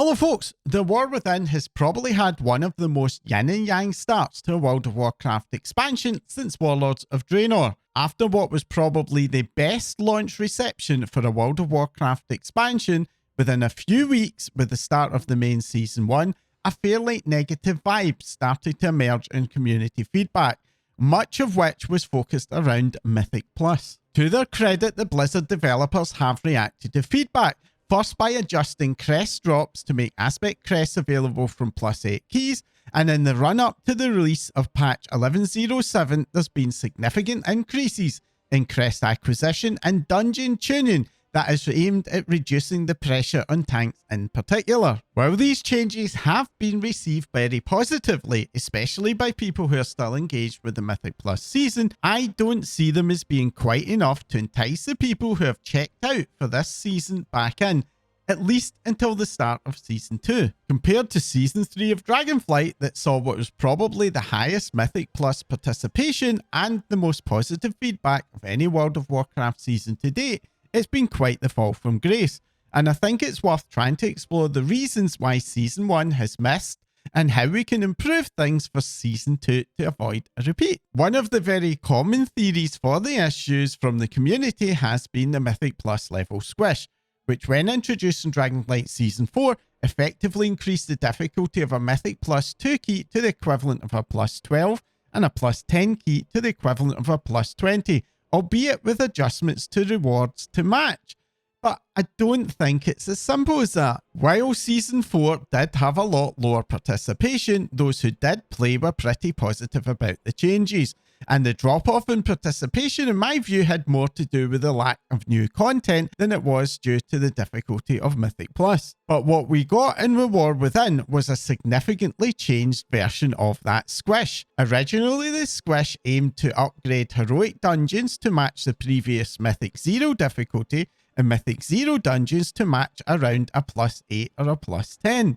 Hello folks, the War Within has probably had one of the most yin and yang starts to a World of Warcraft expansion since Warlords of Draenor. After what was probably the best launch reception for a World of Warcraft expansion, within a few weeks with the start of the main Season 1, a fairly negative vibe started to emerge in community feedback, much of which was focused around Mythic Plus. To their credit, the Blizzard developers have reacted to feedback, first by adjusting crest drops to make aspect crests available from +8 keys, and in the run-up to the release of patch 11.07, there's been significant increases in crest acquisition and dungeon tuning that is aimed at reducing the pressure on tanks in particular. While these changes have been received very positively, especially by people who are still engaged with the Mythic Plus season, I don't see them as being quite enough to entice the people who have checked out for this season back in, at least until the start of Season 2. Compared to Season 3 of Dragonflight that saw what was probably the highest Mythic Plus participation and the most positive feedback of any World of Warcraft season to date, it's been quite the fall from grace, and I think it's worth trying to explore the reasons why Season 1 has missed and how we can improve things for Season 2 to avoid a repeat. One of the very common theories for the issues from the community has been the Mythic Plus level squish, which when introduced in Dragonflight Season 4 effectively increased the difficulty of a Mythic Plus 2 key to the equivalent of a +12 and a +10 key to the equivalent of a +20, albeit with adjustments to rewards to match. But I don't think it's as simple as that. While Season 4 did have a lot lower participation, those who did play were pretty positive about the changes, and the drop-off in participation in my view had more to do with the lack of new content than it was due to the difficulty of Mythic Plus. But what we got in The War Within was a significantly changed version of that squish. Originally, the squish aimed to upgrade heroic dungeons to match the previous Mythic 0 difficulty, and Mythic 0 dungeons to match around a +8 or a +10.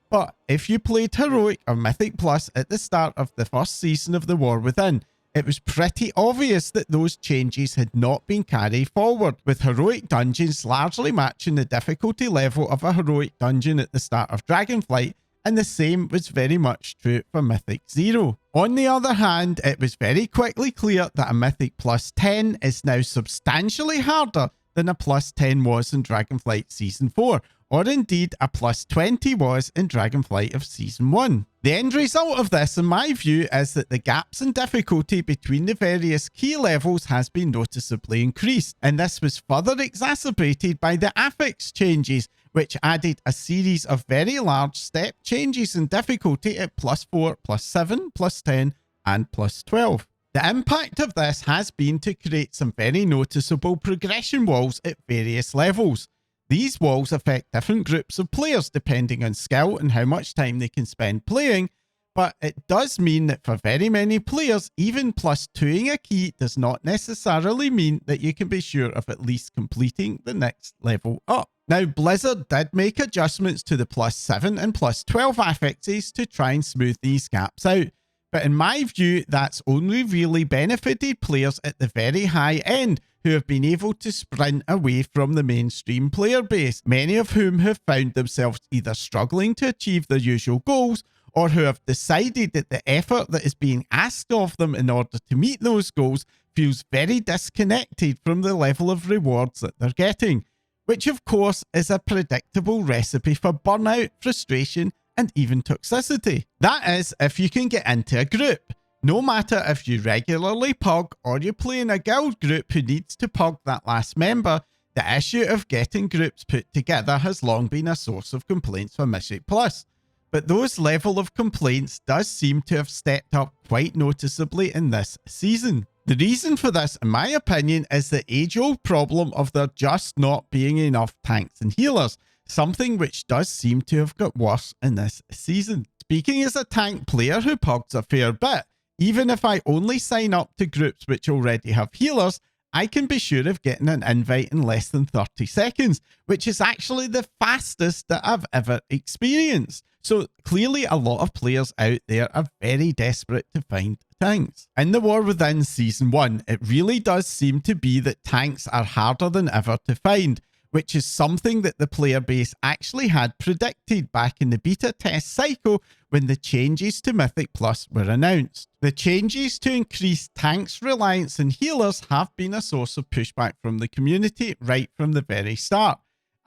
But if you played Heroic or Mythic Plus at the start of the first season of The War Within, it was pretty obvious that those changes had not been carried forward, with Heroic dungeons largely matching the difficulty level of a Heroic dungeon at the start of Dragonflight, and the same was very much true for Mythic 0. On the other hand, it was very quickly clear that a Mythic +10 is now substantially harder than a +10 was in Dragonflight Season 4, or indeed a +20 was in Dragonflight of Season 1. The end result of this, in my view, is that the gaps in difficulty between the various key levels has been noticeably increased, and this was further exacerbated by the affix changes, which added a series of very large step changes in difficulty at +4, +7, +10, and +12. The impact of this has been to create some very noticeable progression walls at various levels. These walls affect different groups of players depending on skill and how much time they can spend playing, but it does mean that for very many players, even +2ing a key does not necessarily mean that you can be sure of at least completing the next level up. Now, Blizzard did make adjustments to the +7 and +12 affixes to try and smooth these gaps out. But in my view, that's only really benefited players at the very high end who have been able to sprint away from the mainstream player base, many of whom have found themselves either struggling to achieve their usual goals or who have decided that the effort that is being asked of them in order to meet those goals feels very disconnected from the level of rewards that they're getting, which of course is a predictable recipe for burnout, frustration, and even toxicity. That is, if you can get into a group. No matter if you regularly pug or you play in a guild group who needs to pug that last member, the issue of getting groups put together has long been a source of complaints for Mythic Plus. But those level of complaints does seem to have stepped up quite noticeably in this season. The reason for this, in my opinion, is the age-old problem of there just not being enough tanks and healers, something which does seem to have got worse in this season. Speaking as a tank player who pugs a fair bit, even if I only sign up to groups which already have healers, I can be sure of getting an invite in less than 30 seconds, which is actually the fastest that I've ever experienced. So clearly a lot of players out there are very desperate to find tanks. In The War Within Season 1, it really does seem to be that tanks are harder than ever to find, which is something that the player base actually had predicted back in the beta test cycle when the changes to Mythic Plus were announced. The changes to increase tanks' reliance on healers have been a source of pushback from the community right from the very start.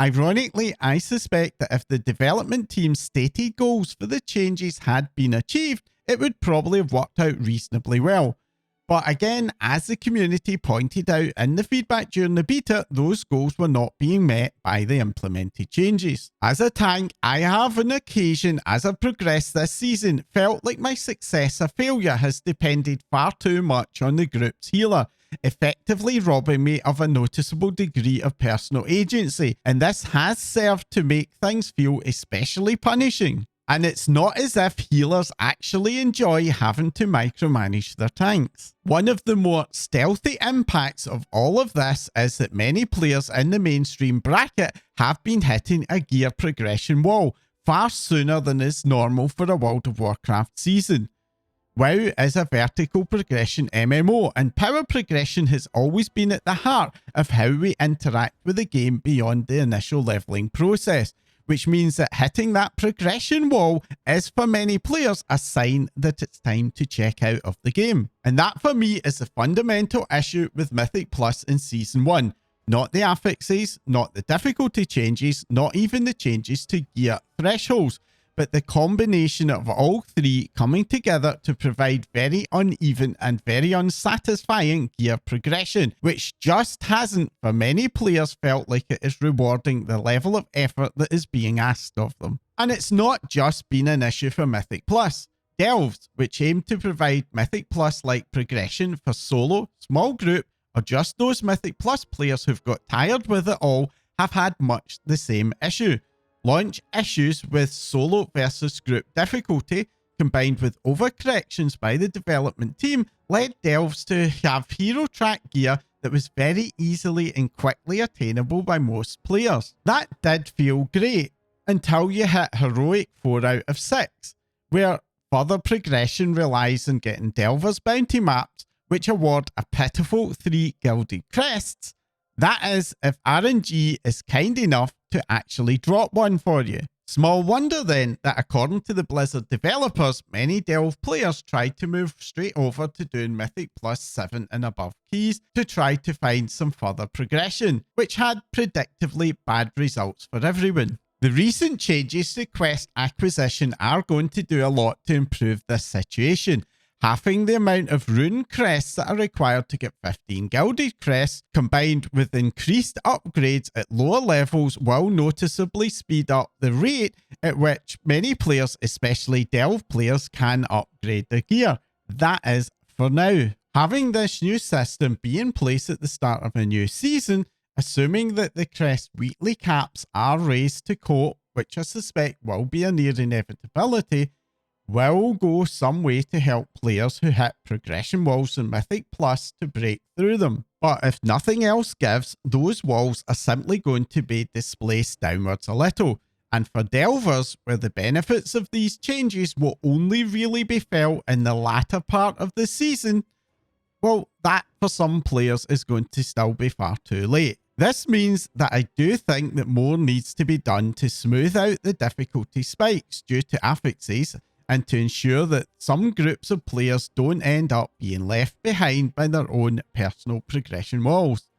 Ironically, I suspect that if the development team's stated goals for the changes had been achieved, it would probably have worked out reasonably well. But again, as the community pointed out in the feedback during the beta, those goals were not being met by the implemented changes. As a tank, I have on occasion, as I've progressed this season, felt like my success or failure has depended far too much on the group's healer, effectively robbing me of a noticeable degree of personal agency, and this has served to make things feel especially punishing. And it's not as if healers actually enjoy having to micromanage their tanks. One of the more stealthy impacts of all of this is that many players in the mainstream bracket have been hitting a gear progression wall far sooner than is normal for a World of Warcraft season. WoW is a vertical progression MMO, and power progression has always been at the heart of how we interact with the game beyond the initial leveling process, which means that hitting that progression wall is for many players a sign that it's time to check out of the game. And that for me is the fundamental issue with Mythic Plus in Season 1. Not the affixes, not the difficulty changes, not even the changes to gear thresholds, but the combination of all three coming together to provide very uneven and very unsatisfying gear progression, which just hasn't, for many players, felt like it is rewarding the level of effort that is being asked of them. And it's not just been an issue for Mythic Plus. Delves, which aim to provide Mythic Plus-like progression for solo, small group, or just those Mythic Plus players who've got tired with it all, have had much the same issue. Launch issues with solo versus group difficulty, combined with overcorrections by the development team, led Delves to have hero track gear that was very easily and quickly attainable by most players. That did feel great, until you hit heroic 4 out of 6, where further progression relies on getting Delver's bounty maps, which award a pitiful 3 gilded crests. That is, if RNG is kind enough to actually drop one for you. Small wonder then that according to the Blizzard developers, many Delve players tried to move straight over to doing Mythic Plus 7 and above keys to try to find some further progression, which had predictably bad results for everyone. The recent changes to quest acquisition are going to do a lot to improve this situation. Halving the amount of rune crests that are required to get 15 gilded crests, combined with increased upgrades at lower levels, will noticeably speed up the rate at which many players, especially Delve players, can upgrade their gear. That is for now. Having this new system be in place at the start of a new season, assuming that the crest weekly caps are raised to cope, which I suspect will be a near inevitability, will go some way to help players who hit progression walls in Mythic Plus to break through them. But if nothing else gives, those walls are simply going to be displaced downwards a little. And for Delvers, where the benefits of these changes will only really be felt in the latter part of the season, well, that for some players is going to still be far too late. This means that I do think that more needs to be done to smooth out the difficulty spikes due to affixes, and to ensure that some groups of players don't end up being left behind by their own personal progression walls.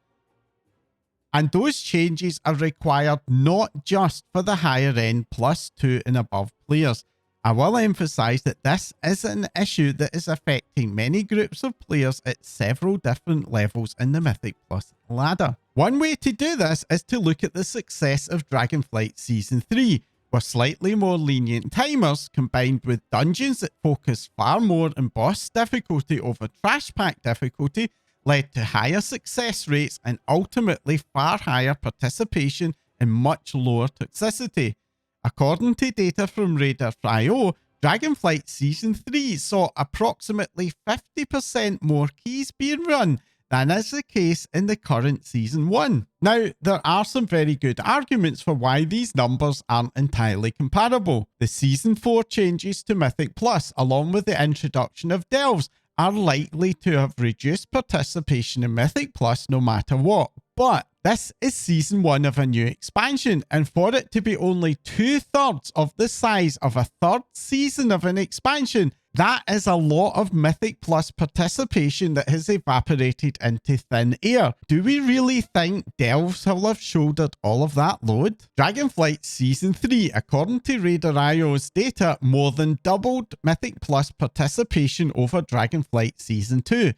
And those changes are required not just for the higher end +2 and above players. I will emphasise that this is an issue that is affecting many groups of players at several different levels in the Mythic Plus ladder. One way to do this is to look at the success of Dragonflight Season 3, where slightly more lenient timers combined with dungeons that focus far more on boss difficulty over trash pack difficulty led to higher success rates and ultimately far higher participation and much lower toxicity. According to data from Radar.io, Dragonflight Season 3 saw approximately 50% more keys being run than is the case in the current Season 1. Now, there are some very good arguments for why these numbers aren't entirely comparable. The Season 4 changes to Mythic Plus, along with the introduction of Delves, are likely to have reduced participation in Mythic Plus no matter what. But This is Season 1 of a new expansion, and for it to be only 2/3 of the size of a third season of an expansion, that is a lot of Mythic Plus participation that has evaporated into thin air. Do we really think Delves will have shouldered all of that load? Dragonflight Season 3, according to Raider.io's data, more than doubled Mythic Plus participation over Dragonflight Season 2.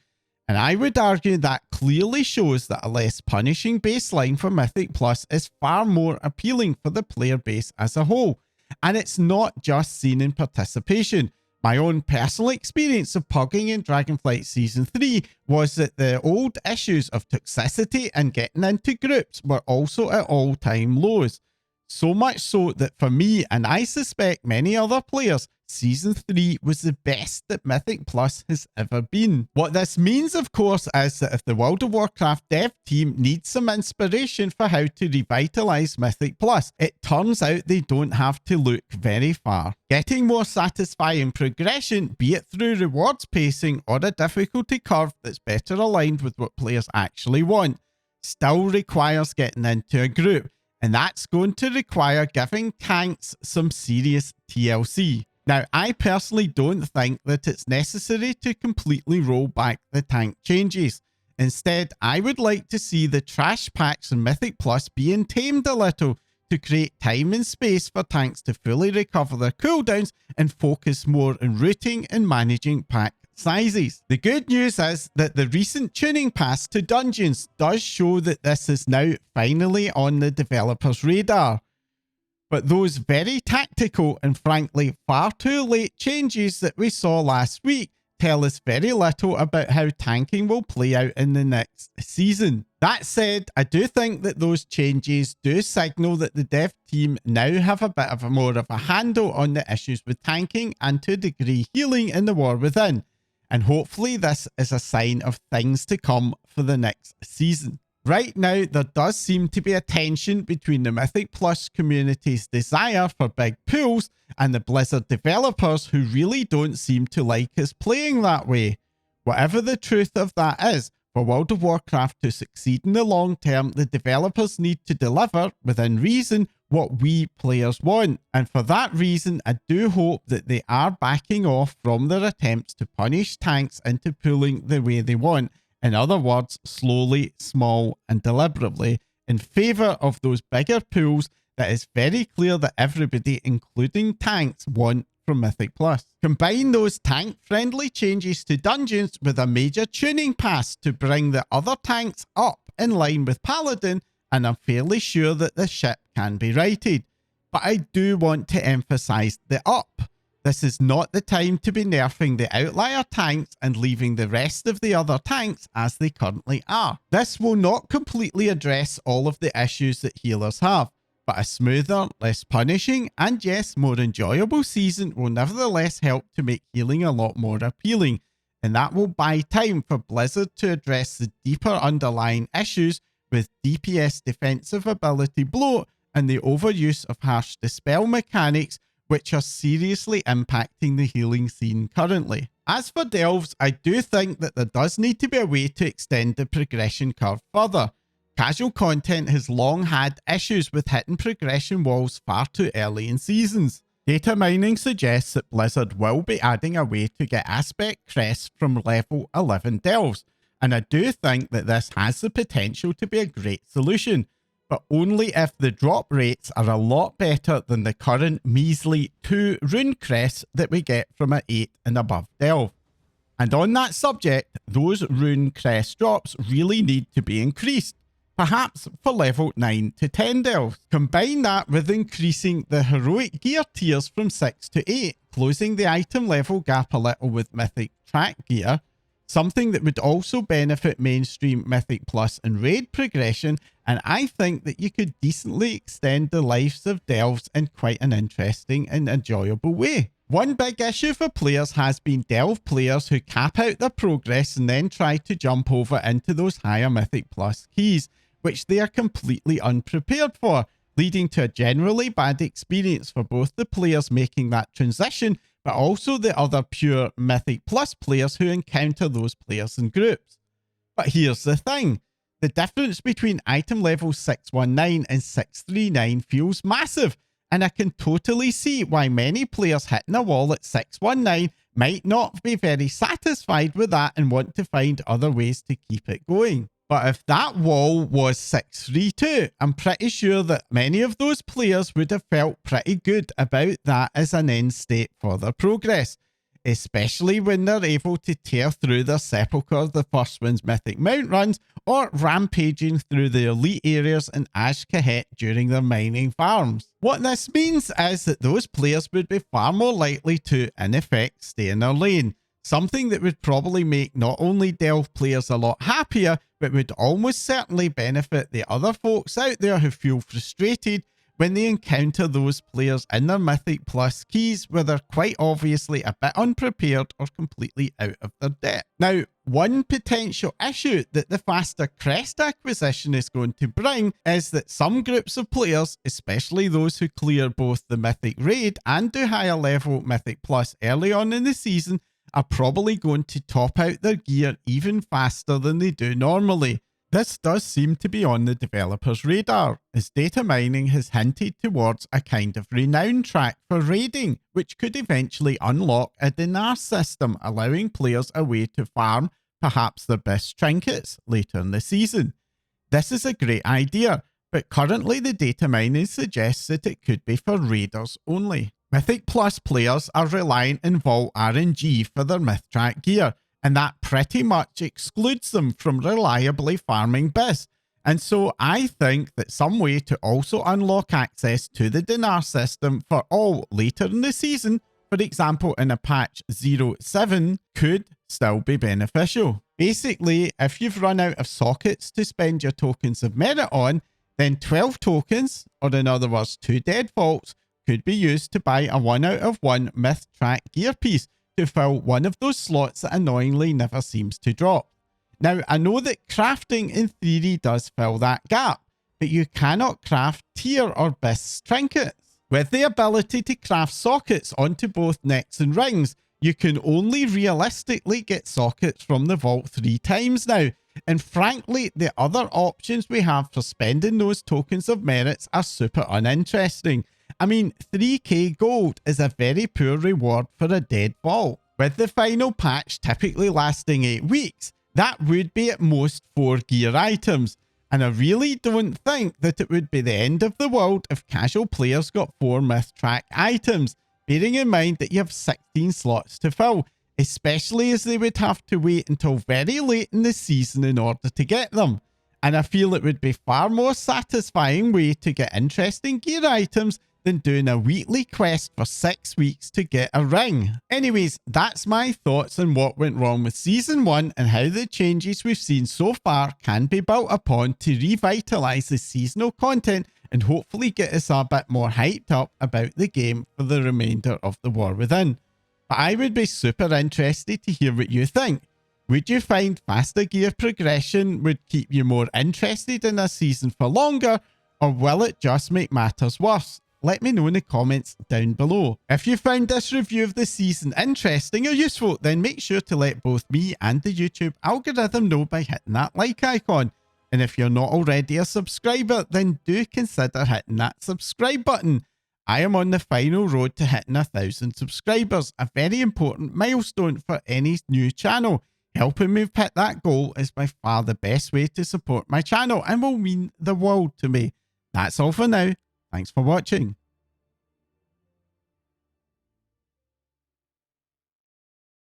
And I would argue that clearly shows that a less punishing baseline for Mythic Plus is far more appealing for the player base as a whole. And it's not just seen in participation. My own personal experience of pugging in Dragonflight Season 3 was that the old issues of toxicity and getting into groups were also at all-time lows. So much so that for me, and I suspect many other players, Season 3 was the best that Mythic Plus has ever been. What this means, of course, is that if the World of Warcraft dev team needs some inspiration for how to revitalise Mythic Plus, it turns out they don't have to look very far. Getting more satisfying progression, be it through rewards pacing or a difficulty curve that's better aligned with what players actually want, still requires getting into a group. And that's going to require giving tanks some serious TLC. Now, I personally don't think that it's necessary to completely roll back the tank changes. Instead, I would like to see the trash packs in Mythic Plus being tamed a little to create time and space for tanks to fully recover their cooldowns and focus more on routing and managing pack sizes. The good news is that the recent tuning pass to dungeons does show that this is now finally on the developers' radar. But those very tactical and frankly far too late changes that we saw last week tell us very little about how tanking will play out in the next season. That said, I do think that those changes do signal that the dev team now have a bit of more of a handle on the issues with tanking and to a degree healing in the War Within. And hopefully this is a sign of things to come for the next season. Right now, there does seem to be a tension between the Mythic Plus community's desire for big pools and the Blizzard developers who really don't seem to like us playing that way. Whatever the truth of that is, for World of Warcraft to succeed in the long term, the developers need to deliver, within reason, what we players want. And for that reason, I do hope that they are backing off from their attempts to punish tanks into pooling the way they want. In other words, slowly, small and deliberately, in favour of those bigger pools that is very clear that everybody, including tanks, want from Mythic Plus. Combine those tank-friendly changes to dungeons with a major tuning pass to bring the other tanks up in line with Paladin, and I'm fairly sure that the ship can be righted. But I do want to emphasise the up. This is not the time to be nerfing the outlier tanks and leaving the rest of the other tanks as they currently are. This will not completely address all of the issues that healers have, but a smoother, less punishing, and yes, more enjoyable season will nevertheless help to make healing a lot more appealing, and that will buy time for Blizzard to address the deeper underlying issues with DPS defensive ability bloat and the overuse of harsh dispel mechanics, which are seriously impacting the healing scene currently. As for Delves, I do think that there does need to be a way to extend the progression curve further. Casual content has long had issues with hitting progression walls far too early in seasons. Data mining suggests that Blizzard will be adding a way to get aspect crests from level 11 Delves, and I do think that this has the potential to be a great solution, but only if the drop rates are a lot better than the current measly 2 rune crests that we get from an 8 and above delve. And on that subject, those rune crest drops really need to be increased, perhaps for level 9 to 10 delves. Combine that with increasing the heroic gear tiers from 6 to 8, closing the item level gap a little with mythic track gear, something that would also benefit mainstream Mythic Plus and Raid progression, and I think that you could decently extend the lives of delves in quite an interesting and enjoyable way. One big issue for players has been delve players who cap out their progress and then try to jump over into those higher Mythic Plus keys, which they are completely unprepared for, leading to a generally bad experience for both the players making that transition, but also the other pure Mythic Plus players who encounter those players in groups. But here's the thing. The difference between item level 619 and 639 feels massive, and I can totally see why many players hitting a wall at 619 might not be very satisfied with that and want to find other ways to keep it going. But if that wall was 632, I'm pretty sure that many of those players would have felt pretty good about that as an end state for their progress, especially when they're able to tear through their Sepulchre the First One's Mythic Mount runs, or rampaging through the elite areas in Ash Kahet during their mining farms. What this means is that those players would be far more likely to, in effect, stay in their lane, something that would probably make not only Delve players a lot happier, but would almost certainly benefit the other folks out there who feel frustrated when they encounter those players in their Mythic Plus keys where they're quite obviously a bit unprepared or completely out of their depth. Now, one potential issue that the faster crest acquisition is going to bring is that some groups of players, especially those who clear both the Mythic Raid and do higher level Mythic Plus early on in the season, are probably going to top out their gear even faster than they do normally. This does seem to be on the developer's radar, as data mining has hinted towards a kind of renown track for raiding, which could eventually unlock a dinar system, allowing players a way to farm perhaps their best trinkets later in the season. This is a great idea, but currently the data mining suggests that it could be for raiders only. Mythic Plus players are reliant on Vault RNG for their Mythtrack gear, and that pretty much excludes them from reliably farming Biz. And so I think that some way to also unlock access to the dinar system for all later in the season, for example in a patch 07, could still be beneficial. Basically, if you've run out of sockets to spend your tokens of merit on, then 12 tokens, or in other words 2 dead vaults, could be used to buy a 1 out of 1 Mythtrack gear piece to fill one of those slots that annoyingly never seems to drop. Now, I know that crafting in theory does fill that gap, but you cannot craft tier or bis trinkets. With the ability to craft sockets onto both necks and rings, you can only realistically get sockets from the vault 3 times now, and frankly, the other options we have for spending those tokens of merits are super uninteresting. I mean, 3k gold is a very poor reward for a dead vault. With the final patch typically lasting 8 weeks, that would be at most 4 gear items, and I really don't think that it would be the end of the world if casual players got 4 Mythtrack items, bearing in mind that you have 16 slots to fill, especially as they would have to wait until very late in the season in order to get them. And I feel it would be far more satisfying way to get interesting gear items than doing a weekly quest for 6 weeks to get a ring. Anyways, that's my thoughts on what went wrong with Season 1 and how the changes we've seen so far can be built upon to revitalise the seasonal content and hopefully get us a bit more hyped up about the game for the remainder of the War Within. But I would be super interested to hear what you think. Would you find faster gear progression would keep you more interested in a season for longer, or will it just make matters worse? Let me know in the comments down below. If you found this review of the season interesting or useful, then make sure to let both me and the YouTube algorithm know by hitting that like icon. And if you're not already a subscriber, then do consider hitting that subscribe button. I am on the final road to hitting 1,000 subscribers, a very important milestone for any new channel. Helping me hit that goal is by far the best way to support my channel and will mean the world to me. That's all for now. Thanks for watching.